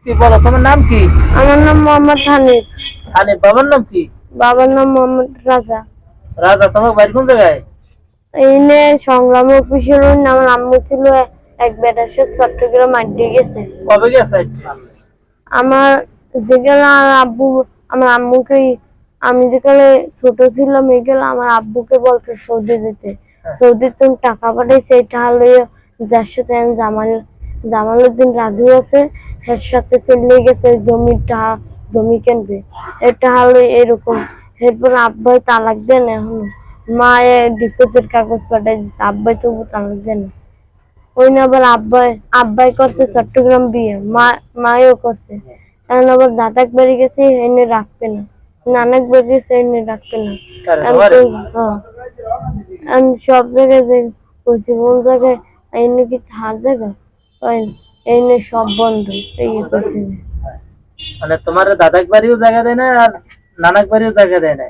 কি বলো, তোমার নাম কি? আমার নাম মোহাম্মদ হানিফ। হানিফ। বাবার নাম কি? বাবার নাম মোহাম্মদ রাজা। রাজা। তোমার বাড়ি কোন জায়গায়? এইনে সংগ্রাম অফিসের আমার আম্মু ছিল এক বেটার সাথে চট্টগ্রাম আড্ডি গেছে। কবে গেছে? আমার যেখানে আব্বু আমার আম্মুকে আমি যেখানে ছোট ছিলাম এগুলো আমার আব্বুকে বলতো সৌদি যেতে। সৌদির তুমি টাকা পাঠাইছে এটা হলো যার সাথে জামালউদ্দিন রাজু আছে এর সাথে চলে গেছে জমি কিনবে। এটা হলো এরকম। এরপর আব্বাই তালাক দেন। এখন মায়ে ডিপোজিট কাগজ পাঠাই দিচ্ছে, আব্বাই তবু তালাক দেন। ওই না আবার আব্বাই করছে চট্টগ্রাম বিয়ে, মায়েও করছে। এখন আবার দাদাক বাড়ি গেছে এনে রাখবে না, নানাক বাড়ি গেছে এনে রাখবে না। আমি সব জায়গায় যে বলছি কোন জায়গায় এনে কি হার জায়গা এনে সব বন্ধ। এই করছে মানে তোমার দাদাক বাড়িও জায়গা দেয় না আর নানাক বাড়িও জায়গা দেয় না?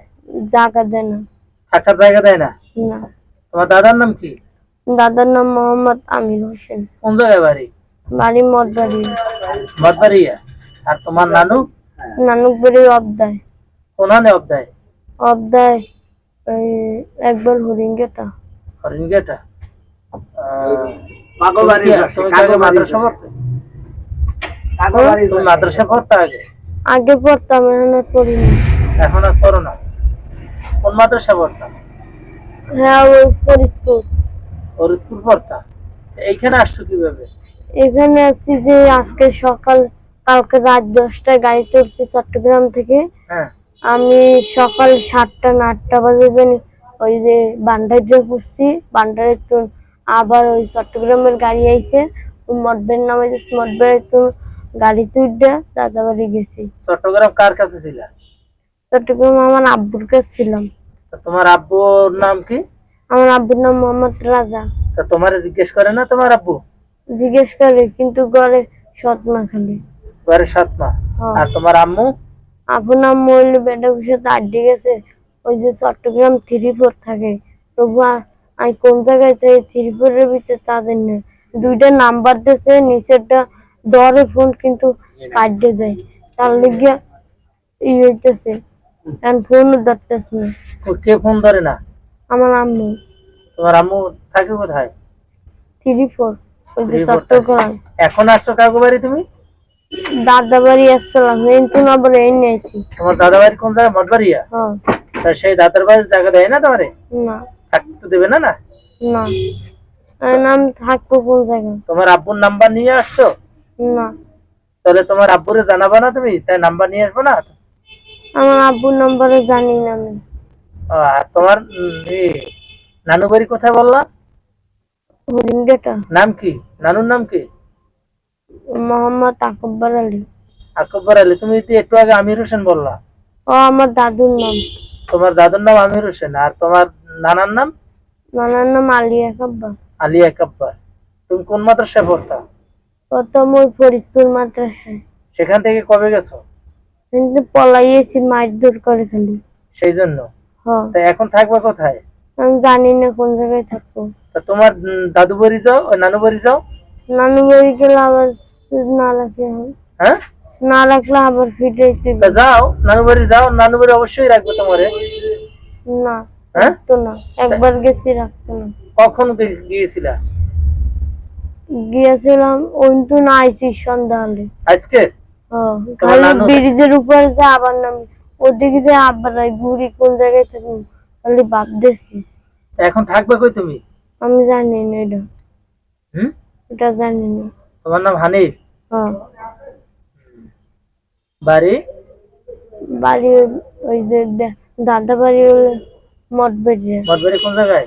জায়গা দেয় না। থাকার জায়গা দেয় না? না। তোমার দাদার নাম কি? দাদার নাম মোহাম্মদ আমির হোসেন। কোন জায়গায় বাড়ি? বাড়ি মঠবাড়ি। মঠবাড়িয়া। আর তোমার নানু? নানুক বাড়ি অবদায়। কোনানে অবদায়? অবদায় একবার হরিঙ্গেটা। হরিঙ্গেটা। তুমি মাদ্রাসা পড়তে আগে পড়তাম, এখন আর পড়িনি। এখন আর পড়ো না? কোন মাদ্রাসা পড়তাম? হ্যাঁ, ওই ফরিদপুর। ফরিদপুর পড়তাম। এইখানে আসছো কিভাবে? এখানে আসছি যে আজকে কালকে রাত 10টায় গাড়ি তুলছি চট্টগ্রাম থেকে। আমি সকাল 7টা না 8টা বাজে জানি ওই যে বান্ডারে পড়ছি। বান্ডারে আবার ওই চট্টগ্রামের গাড়ি আইছে, মঠবের নামে মঠবের গাড়ি তুইডা দাদা বাড়ি গেছি। চট্টগ্রাম কার কাছে ছিল? চট্টগ্রাম আমার আব্বুর কাছে ছিলাম। তোমার আব্বুর নাম কি? আমার আব্বুর নাম মোহাম্মদ রাজা। তা তোমারে জিজ্ঞেস করে না তোমার আব্বু? জিজ্ঞেস করে, কিন্তু ঘরে সৎমা খালি। ঘরে সৎমা। আর তোমার আম্মু? আব্বু নাম মহিল বেটা সাথে আড্ডি গেছে ওই যে চট্টগ্রাম 3-4 থাকে। তবু আমি কোন জায়গায় 3-4-এর ভিতরে তাদের নেই। 2টা নাম্বার দিয়েছে, নিচেরটা ধরে ফোন কিন্তু কাটতে দেয়। তার লিগে হইতেছে এখন ফোনও ধরতেছে না। কে ফোন ধরে না? আমার আম্মু। তোমার আম্মু থাকে কোথায়? 3-4 ওই যে চট্টগ্রাম। এখন আসছো কাকু বাড়ি তুমি? দাদা বাড়ি আসছিলাম, কিন্তু না বলে এই নিয়েছি। তোমার দাদা বাড়ি কোন জায়গায়? মঠবাড়িয়া? হ্যাঁ। তা সেই দাদার বাড়ির জায়গা দেয় না তোমারে? না। থাকতে তো দেবে না? না না। নাম থাকবো কোন জায়গায়? তোমার আব্বুর নাম্বার নিয়ে আসছো? না। তাহলে তোমার আব্বুরে জানাবা না তুমি? তাই নাম্বার নিয়ে আসবো না? আমার আব্বুর নাম্বারে জানি না আমি। আর তোমার নানু বাড়ি কোথায় বললা? হরিঙ্গেটা। নাম কি? নানুর নাম কি? মোহাম্মদ আকবর আলী। আকবর আলী। তুমি একটু আগে আমির হোসেন বললা। ও আমার দাদুর নাম। তোমার দাদুর নাম আমির হোসেন। আর তোমার নানার নাম? নানার নাম আলিয়া কাব্বা। আলিয়া কাব্বা। তুমি কোন মাদ্রাসায় পড়তা? প্রথম ওই ফরিদপুর মাদ্রাসায়। সেখান থেকে কবে গেছো? কিন্তু পলাইয়েছি, মারধর করে খালি। সেই জন্য? হ্যাঁ। তা এখন থাকবা কোথায়? আমি জানি না কোন জায়গায় থাকবো। তা তোমার দাদু বাড়ি যাও, ওই নানু বাড়ি যাও। নানু বাড়ি গেলে আবার না রাখলে হ্যাঁ, না রাখলে আবার ফিটাইতে। তা যাও, নানু বাড়ি যাও। নানু বাড়ি অবশ্যই রাখবে তোমারে। না, রাখতো না। একবার গেছি, রাখতো না। কখন গিয়েছিলা? গিয়েছিলাম ওই তো না আইছি সন্ধ্যা হলে। আজকে? খালি ব্রিজের উপরে যে আবার নামি ওদিকে যে আবার ঘুরি কোন জায়গায় থাকি খালি ভাবতেছি। এখন থাকবে কই তুমি? আমি জানি না এটা। এটা জানি না। তোমার নাম হানিফ? হ্যাঁ। বাড়ি? বাড়ি ওই যে দাদা বাড়ি হলো মঠবাড়িয়া। মঠবাড়ি কোন জায়গায়?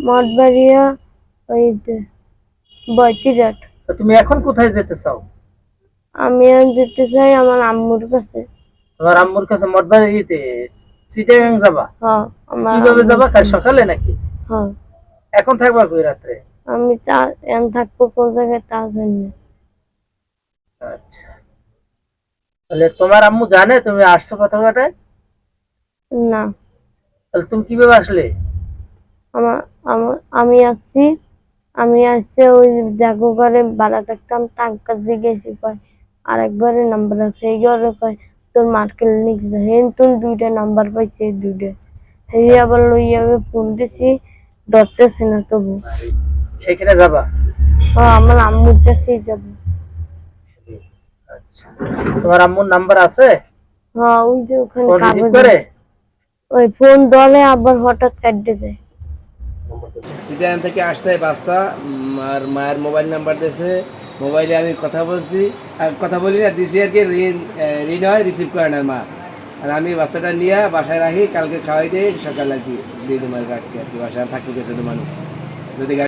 মঠবাড়িয়া ওই যে বৈতিরাট। তো তুমি এখন কোথায় যেতে চাও? আমি যেতে চাই আমার আম্মুর কাছে। তোমার আম্মুর কাছে? মঠবাড়িতে চিটাগাং যাবা? হ্যাঁ। কিভাবে যাবা? কাল সকালে নাকি? হ্যাঁ। এখন থাকবা কই রাত্রে? আমি থাকবো কোন জায়গায় তা জানি না। আচ্ছা, তাহলে তোমার আম্মু জানে তুমি আসছো পাথরঘাটায়? না। তাহলে তুমি কিভাবে আসলে? আমি আসছি ওই জাগো ঘরে ভাড়া থাকতাম, টাকা জিজ্ঞেসি করে আর একবারের নাম্বার আছে এই ঘরে কয় তোর মার ক্লিনিক হেন তুই দুইটা নাম্বার পাইছে এই দুইটা এই আবার লইয়া ফোন দিছি ধরতেছে না তবু সেখানে যাবা? আমার আম্মুর কাছেই যাবো। আচ্ছা, তোমার আম্মুর নাম্বার আছে? হ্যাঁ ওই যে ওখানে ফোন রিসিভ কাগজ করে? ওই ফোন ধরে আবার হঠাৎ কাটতে যায়। সিটিএন থেকে আসছে বাচ্চা আর মায়ের মোবাইল নাম্বার দিয়েছে, মোবাইলে আমি কথা বলছি, আর কথা বলি না দিছি আর কি, ঋণ হয় রিসিভ করে না মা। আর আমি বাচ্চাটা নিয়ে বাসায় রাখি, কালকে খাওয়াই দিই, সকালে আর কি দিয়ে দেবো গাড়িকে আর কি, বাসায় থাকবে কিছু মানুষ যদি গাড়ি